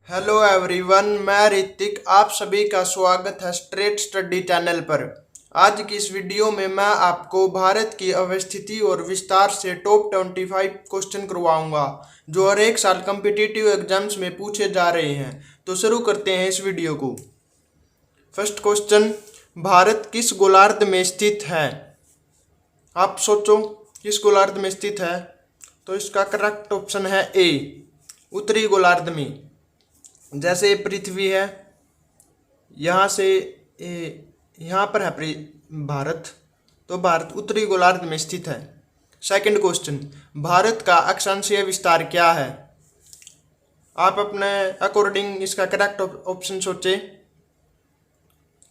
Hello everyone, मैं ऋतिक। आप सभी का स्वागत है स्ट्रेट स्टडी चैनल पर। आज की इस वीडियो में मैं आपको भारत की अवस्थिति और विस्तार से टॉप 25 क्वेश्चन करवाऊंगा जो हर एक साल कम्पिटिटिव एग्जाम्स में पूछे जा रहे हैं। तो शुरू करते हैं इस वीडियो को। फर्स्ट क्वेश्चन, भारत किस गोलार्ध में स्थित है? आप सोचो किस गोलार्ध में स्थित है। तो इसका करेक्ट ऑप्शन है ए, उत्तरी गोलार्ध में। जैसे पृथ्वी है, यहाँ से यहाँ पर है भारत, तो भारत उत्तरी गोलार्ध में स्थित है। सेकंड क्वेश्चन, भारत का अक्षांशीय विस्तार क्या है? आप अपने अकॉर्डिंग इसका करेक्ट ऑप्शन सोचे।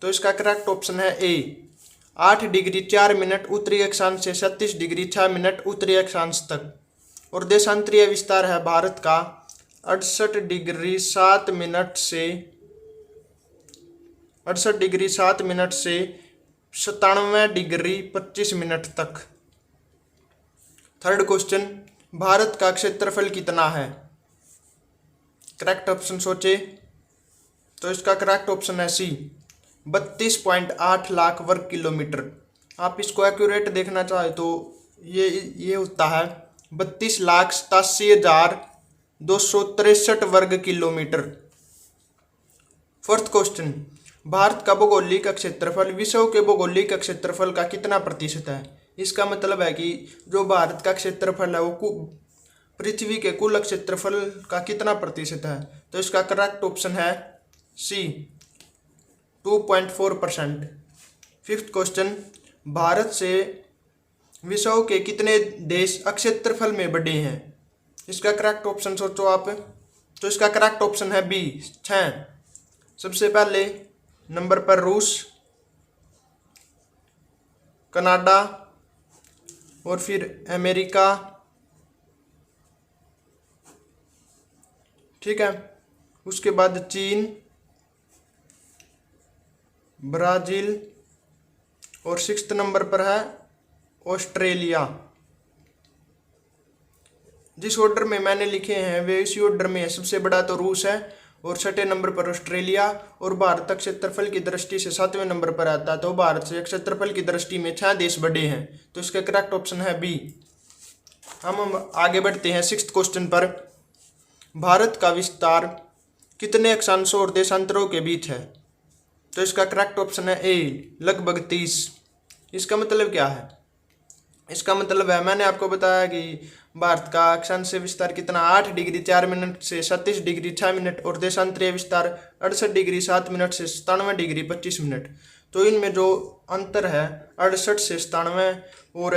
तो इसका करेक्ट ऑप्शन है ए, 8 डिग्री 4 मिनट उत्तरी अक्षांश से 37 डिग्री 6 मिनट उत्तरी अक्षांश तक। और देशांतरीय विस्तार है भारत का 68 डिग्री 7 मिनट से 97 डिग्री 25 मिनट तक। थर्ड क्वेश्चन, भारत का क्षेत्रफल कितना है? करेक्ट ऑप्शन सोचे। तो इसका करेक्ट ऑप्शन है सी, 32.8 लाख वर्ग किलोमीटर। आप इसको एक्यूरेट देखना चाहे तो ये होता है 32,87,263 वर्ग किलोमीटर। फोर्थ क्वेश्चन, भारत का भौगोलिक क्षेत्रफल विश्व के भौगोलिक क्षेत्रफल का कितना प्रतिशत है? इसका मतलब है कि जो भारत का क्षेत्रफल है वो पृथ्वी के कुल क्षेत्रफल का कितना प्रतिशत है। तो इसका करेक्ट ऑप्शन है सी, 2.4%। फिफ्थ क्वेश्चन, भारत से विश्व के कितने देश क्षेत्रफल में बड़े हैं? इसका करेक्ट ऑप्शन सोचो आप। तो इसका करेक्ट ऑप्शन है बी, 6। सबसे पहले नंबर पर रूस, कनाडा और फिर अमेरिका, ठीक है। उसके बाद चीन, ब्राजील और 6th नंबर पर है ऑस्ट्रेलिया। जिस ऑर्डर में मैंने लिखे हैं वे इसी ऑर्डर में है। सबसे बड़ा तो रूस है और 6ठे नंबर पर ऑस्ट्रेलिया, और भारत क्षेत्रफल की दृष्टि से 7वें नंबर पर आता है। तो भारत से क्षेत्रफल की दृष्टि में 6 देश बड़े हैं। तो इसका करेक्ट ऑप्शन है बी। हम आगे बढ़ते हैं 6th क्वेश्चन पर। भारत का विस्तार कितने अक्षांशों और देशांतरों के बीच है? तो इसका करेक्ट ऑप्शन है ए, लगभग 30। इसका मतलब क्या है? इसका मतलब है, मैंने आपको बताया कि भारत का अक्षांशीय विस्तार कितना, 8 डिग्री 4 मिनट से 37 डिग्री 6 मिनट, और देशांतरीय विस्तार 68 डिग्री 7 मिनट से 97 डिग्री 25 मिनट। तो इनमें जो अंतर है 68 से 97 और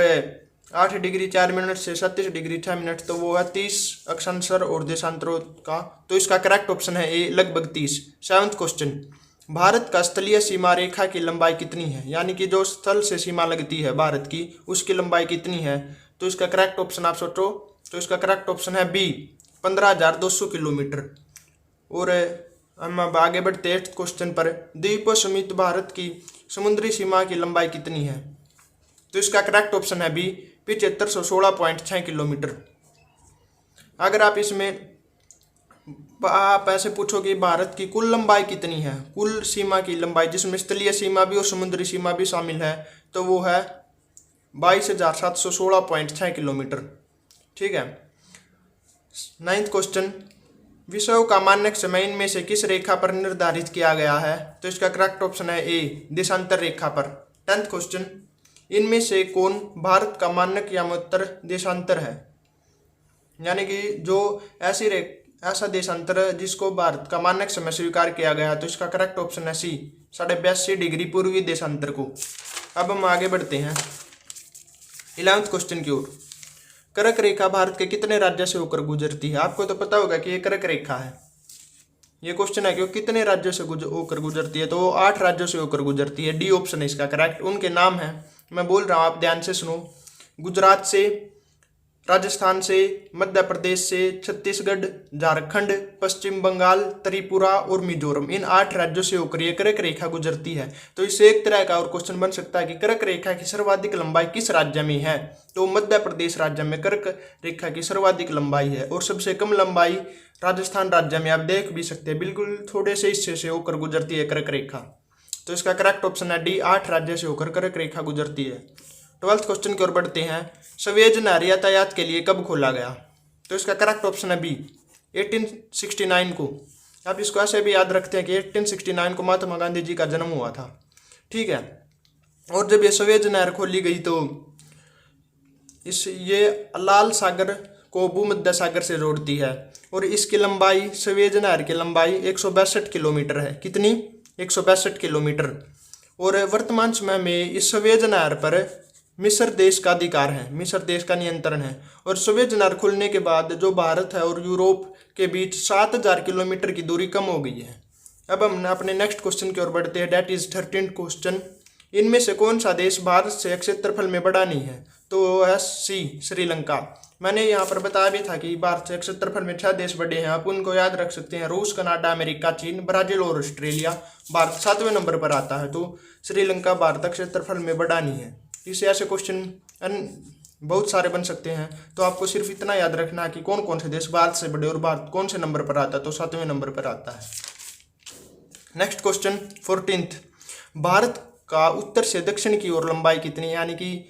8 डिग्री 4 मिनट से 37 डिग्री 6 मिनट, तो वो है 30 अक्षांशर और देशांतरों का। तो इसका करेक्ट ऑप्शन है ए, लगभग 30। 7th क्वेश्चन, भारत का स्थलीय सीमा रेखा की लंबाई कितनी है? यानी कि जो स्थल से सीमा लगती है भारत की, उसकी लंबाई कितनी है? तो इसका करेक्ट ऑप्शन आप सोचो। तो इसका करेक्ट ऑप्शन है बी, 15,200 किलोमीटर। और हम अब आगे बढ़ते हैं 8th क्वेश्चन पर। द्वीपों समेत भारत की समुद्री सीमा की लंबाई कितनी है? तो इसका करेक्ट ऑप्शन है बी, 7516.6 किलोमीटर। अगर आप इसमें आप ऐसे पूछो कि भारत की कुल लंबाई कितनी है, कुल सीमा की लंबाई जिसमें स्थलीय सीमा भी और समुद्री सीमा भी शामिल है, तो वो है 22,716.6 किलोमीटर, ठीक है। 9th क्वेश्चन, विश्व का मानक समय इनमें से किस रेखा पर निर्धारित किया गया है? तो इसका करेक्ट ऑप्शन है ए, देशांतर रेखा पर। 10th क्वेश्चन, इनमें से कौन भारत का मानक या उत्तर देशांतर है? यानी कि जो ऐसा देशांतर जिसको भारत का मानक समय स्वीकार किया गया। तो इसका करेक्ट ऑप्शन है सी, 82.5 डिग्री पूर्वी देशांतर को। अब हम आगे बढ़ते हैं 11th क्वेश्चन की ओर। कर्क रेखा भारत के कितने राज्य से होकर गुजरती है? आपको तो पता होगा कि ये कर्क रेखा है। ये क्वेश्चन है कि वो कितने राज्यों से होकर गुजरती है? तो वो 8 राज्यों से होकर गुजरती है। डी ऑप्शन है इसका करेक्ट। उनके नाम है, मैं बोल रहा हूँ, आप ध्यान से सुनो। गुजरात से, राजस्थान से, मध्य प्रदेश से, छत्तीसगढ़, झारखंड, पश्चिम बंगाल, त्रिपुरा और मिजोरम, इन 8 राज्यों से होकर ये कर्क रेखा गुजरती है। तो इससे एक तरह का और क्वेश्चन बन सकता है कि कर्क रेखा की सर्वाधिक लंबाई किस राज्य में है। तो मध्य प्रदेश राज्य में कर्क रेखा की सर्वाधिक लंबाई है और सबसे कम लंबाई राजस्थान राज्य में, आप देख भी सकते हैं, बिल्कुल थोड़े से हिस्से से होकर गुजरती है कर्क रेखा। तो इसका करेक्ट ऑप्शन है डी, 8 राज्य से होकर कर्क रेखा गुजरती है। 12th क्वेश्चन की ओर बढ़ते हैं। सवेज नहर यातायात के लिए कब खोला गया। तो इसका करेक्ट ऑप्शन है बी, 1869 को। आप इसको ऐसे भी याद रखते हैं कि 1869 को महात्मा गांधी जी का जन्म हुआ था, ठीक है। और जब ये सवेज नहर खोली गई तो ये लाल सागर को भूमध्य सागर से जोड़ती है और इसकी लंबाई, सवेज नहर की लंबाई 162 किलोमीटर है। कितनी? 162 किलोमीटर। और वर्तमान समय में इस सवेज नहर पर मिस्र देश का अधिकार है, मिस्र देश का नियंत्रण है। और सवेज नहर खुलने के बाद जो भारत है और यूरोप के बीच 7000 किलोमीटर की दूरी कम हो गई है। अब हम अपने नेक्स्ट क्वेश्चन की ओर बढ़ते हैं, डेट इज 13th क्वेश्चन। इनमें से कौन सा देश भारत से क्षेत्रफल में बड़ा नहीं है। तो वो है सी, श्रीलंका। मैंने यहाँ पर बताया भी था कि भारत से क्षेत्रफल में 6 देश बड़े हैं, आप उनको याद रख सकते हैं, रूस, कनाडा, अमेरिका, चीन, ब्राजील और ऑस्ट्रेलिया। भारत 7वें नंबर पर आता है, तो श्रीलंका भारत क्षेत्रफल में बड़ा नहीं है। इसे ऐसे क्वेश्चन बहुत सारे बन सकते हैं, तो आपको सिर्फ इतना याद रखना है कि कौन कौन से देश भारत से बड़े और भारत कौन से नंबर पर आता है। तो 7वें नंबर पर आता है। नेक्स्ट क्वेश्चन 14th, भारत का उत्तर से दक्षिण की ओर लंबाई कितनी, यानी कि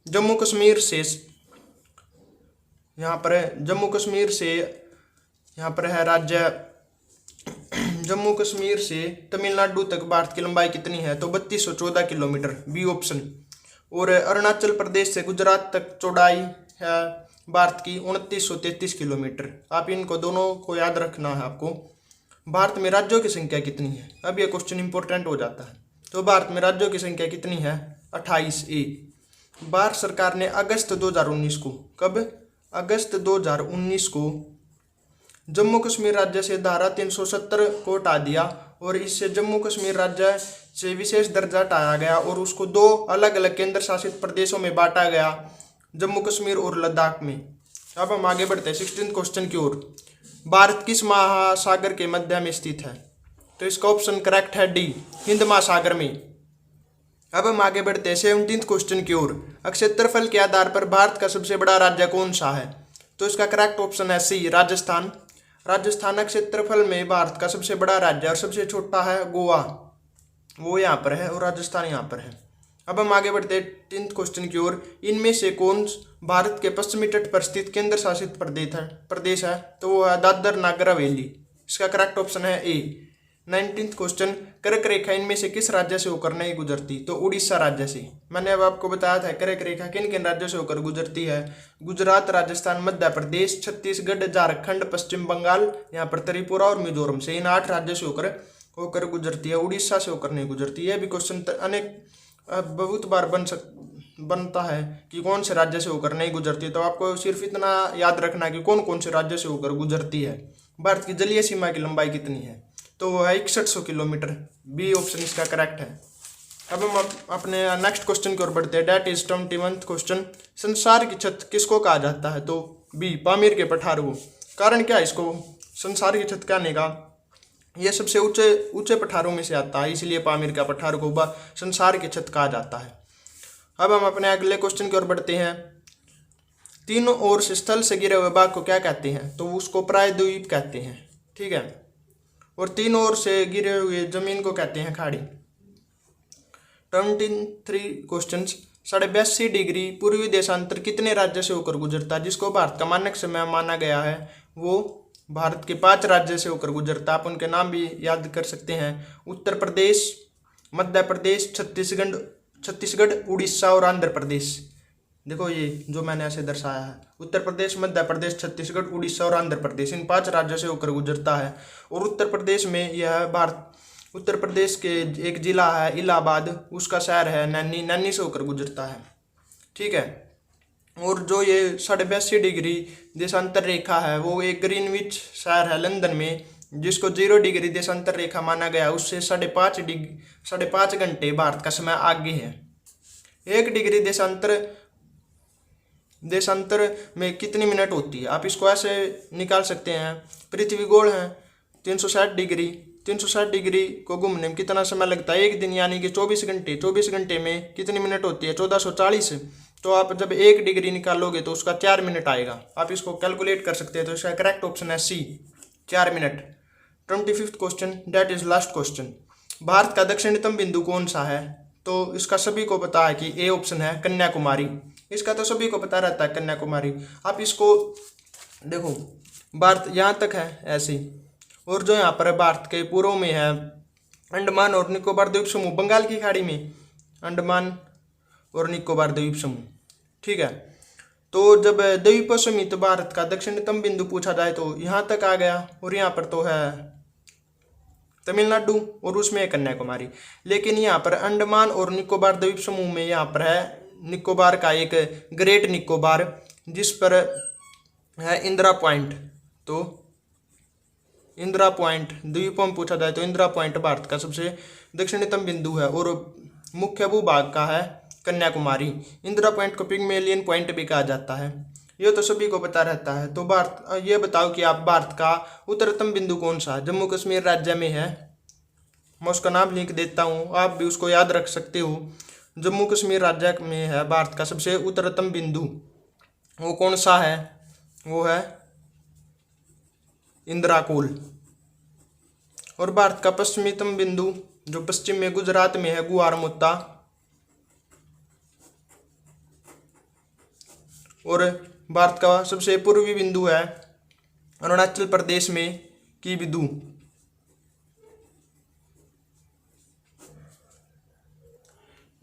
जम्मू कश्मीर से यहाँ पर है, जम्मू कश्मीर से यहाँ पर है राज्य, जम्मू कश्मीर से तमिलनाडु तक भारत की लंबाई कितनी है। तो 3214 किलोमीटर, बी ऑप्शन। और अरुणाचल प्रदेश से गुजरात तक चौड़ाई है भारत की 2933 किलोमीटर। आप इनको दोनों को याद रखना है आपको। भारत में राज्यों की संख्या कितनी है, अब यह क्वेश्चन इंपॉर्टेंट हो जाता है। तो भारत में राज्यों की संख्या कितनी है, 28 ए। भारत सरकार ने अगस्त 2019 को, कब, अगस्त 2019 को जम्मू कश्मीर राज्य से धारा 370 को हटा दिया और इससे जम्मू कश्मीर राज्य से विशेष दर्जा हटाया गया और उसको 2 अलग अलग केंद्र शासित प्रदेशों में बांटा गया, जम्मू कश्मीर और लद्दाख में। अब हम आगे बढ़ते हैं 16th क्वेश्चन की ओर। भारत किस महासागर के मध्य में स्थित है। तो इसका ऑप्शन करेक्ट है डी, हिंद महासागर में। अब हम आगे बढ़ते हैं 17th क्वेश्चन की ओर। क्षेत्रफल के आधार पर भारत का सबसे बड़ा राज्य कौन सा है। तो इसका करेक्ट ऑप्शन है सी, राजस्थान। राजस्थान क्षेत्रफल में भारत का सबसे बड़ा राज्य और सबसे छोटा है गोवा, वो यहाँ पर है और राजस्थान यहाँ पर है। अब हम आगे बढ़ते हैं 18th क्वेश्चन की ओर। इनमें से कौन भारत के पश्चिमी तट पर स्थित केंद्र शासित प्रदेश है। तो वो है दादर नागर हवेली। इसका करेक्ट ऑप्शन है ए। 19th क्वेश्चन, कर्क रेखा इनमें से किस राज्य से होकर नहीं गुजरती। तो उड़ीसा राज्य से। मैंने अब आपको बताया था कर्क रेखा किन किन राज्यों से होकर गुजरती है। गुजरात, राजस्थान, मध्य प्रदेश, छत्तीसगढ़, झारखंड, पश्चिम बंगाल, यहाँ पर त्रिपुरा और मिजोरम से, इन 8 राज्यों से होकर गुजरती है, उड़ीसा से होकर नहीं गुजरती है। भी क्वेश्चन बहुत बार बनता है कि कौन से राज्य से होकर नहीं गुजरती। तो आपको सिर्फ इतना याद रखना है कि कौन कौन से राज्य से होकर गुजरती है। भारत की जलीय सीमा की लंबाई कितनी है। तो वो है 6100 किलोमीटर, बी ऑप्शन इसका करेक्ट है। अब हम अपने नेक्स्ट क्वेश्चन की ओर बढ़ते हैं, डेट इज 21th क्वेश्चन। संसार की छत किसको कहा जाता है। तो बी, पामीर के पठार को। कारण क्या है इसको संसार की छत कहने का, यह सबसे ऊंचे पठारों में से आता है, इसलिए पामीर का पठार को संसार की छत कहा जाता है। अब हम अपने अगले क्वेश्चन की ओर बढ़ते हैं। तीनों ओर से स्थल से घिरे हुए भाग को क्या कहते हैं। तो उसको प्रायद्वीप कहते हैं, ठीक है। और तीनों ओर से घिरे हुए जमीन को कहते हैं खाड़ी। 23 क्वेश्चन, 82 डिग्री पूर्वी देशांतर कितने राज्य से होकर गुजरता है। जिसको भारत का मानक समय माना गया है, वो भारत के 5 राज्य से होकर गुजरता है। आप उनके नाम भी याद कर सकते हैं, उत्तर प्रदेश, मध्य प्रदेश, छत्तीसगढ़, उड़ीसा और आंध्र प्रदेश। देखो ये जो मैंने ऐसे दर्शाया है, उत्तर प्रदेश, मध्य प्रदेश, छत्तीसगढ़, उड़ीसा और आंध्र प्रदेश, इन 5 राज्यों से होकर गुजरता है। और उत्तर प्रदेश में यह उत्तर प्रदेश के एक जिला है इलाहाबाद, उसका शहर है नैनी से होकर गुजरता है, ठीक है। और जो ये 82 डिग्री देशांतर रेखा है, वो एक ग्रीनविच शहर है लंदन में, जिसको 0 डिग्री देशांतर रेखा माना गया, उससे 5.5 घंटे भारत का समय आगे है। 1 डिग्री देशांतर देशांतर में कितनी मिनट होती है। आप इसको ऐसे निकाल सकते हैं, पृथ्वी गोल है 360 डिग्री, 360 डिग्री को घूमने में कितना समय लगता है, एक दिन यानी कि 24 घंटे। 24 घंटे में कितनी मिनट होती है, 1440। तो आप जब 1 डिग्री निकालोगे तो उसका 4 मिनट आएगा। आप इसको कैलकुलेट कर सकते हैं। तो इसका करेक्ट ऑप्शन है सी, 4 minute. 25th question, that is last question. Bharat का दक्षिणतम बिंदु कौन सा है। तो इसका सभी को पता है कि ए ऑप्शन है कन्याकुमारी। इसका तो सभी को पता रहता है कन्याकुमारी। आप इसको देखो, भारत यहाँ तक है ऐसे ही, और जो यहाँ पर भारत के पूर्व में है अंडमान और निकोबार द्वीप समूह, बंगाल की खाड़ी में अंडमान और निकोबार द्वीप समूह, ठीक है। तो जब द्वीप समेत भारत का दक्षिणतम बिंदु पूछा जाए तो यहाँ तक आ गया, और यहाँ पर तो है तमिलनाडु और उसमें है कन्याकुमारी। लेकिन यहाँ पर अंडमान और निकोबार द्वीप समूह में यहाँ पर है निकोबार का एक ग्रेट निकोबार, जिस पर है इंदिरा पॉइंट। तो इंदिरा पॉइंट द्वीपों में पूछा जाए तो इंदिरा पॉइंट भारत का सबसे दक्षिणतम बिंदु है, और मुख्य भूभाग का है कन्याकुमारी। इंदिरा पॉइंट को पिग्मेलियन पॉइंट भी कहा जाता है। ये तो सभी को पता रहता है। तो भारत, ये बताओ कि आप भारत का उत्तरतम बिंदु कौन सा। जम्मू कश्मीर राज्य में है, मैं उसका नाम लिख देता हूँ, आप भी उसको याद रख सकते हो। जम्मू कश्मीर राज्य में है भारत का सबसे उत्तरतम बिंदु, वो कौन सा है, वो है इंदिराकोल। और भारत का पश्चिमीतम बिंदु जो पश्चिम में गुजरात में है गुआरमुत्ता। और भारत का सबसे पूर्वी बिंदु है अरुणाचल प्रदेश में कीबिदु।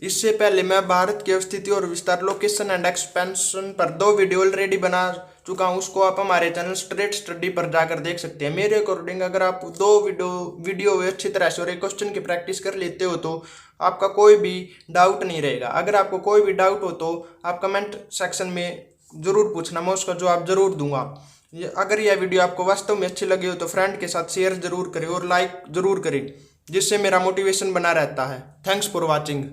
इससे पहले मैं भारत की स्थिति और विस्तार, लोकेशन एंड एक्सपेंशन पर 2 वीडियो ऑलरेडी बना चुका हूँ। उसको आप हमारे चैनल स्ट्रेट स्टडी पर जाकर देख सकते हैं। मेरे अकॉर्डिंग अगर आप 2 वीडियो अच्छी तरह से और एक क्वेश्चन की प्रैक्टिस कर लेते हो तो आपका कोई भी डाउट नहीं रहेगा। अगर आपको कोई भी डाउट हो तो आप कमेंट सेक्शन में ज़रूर पूछना, मैं उसका जवाब ज़रूर दूंगा। अगर यह वीडियो आपको वास्तव में अच्छी लगी हो तो फ्रेंड के साथ शेयर ज़रूर करें और लाइक ज़रूर करें, जिससे मेरा मोटिवेशन बना रहता है। Thanks for watching.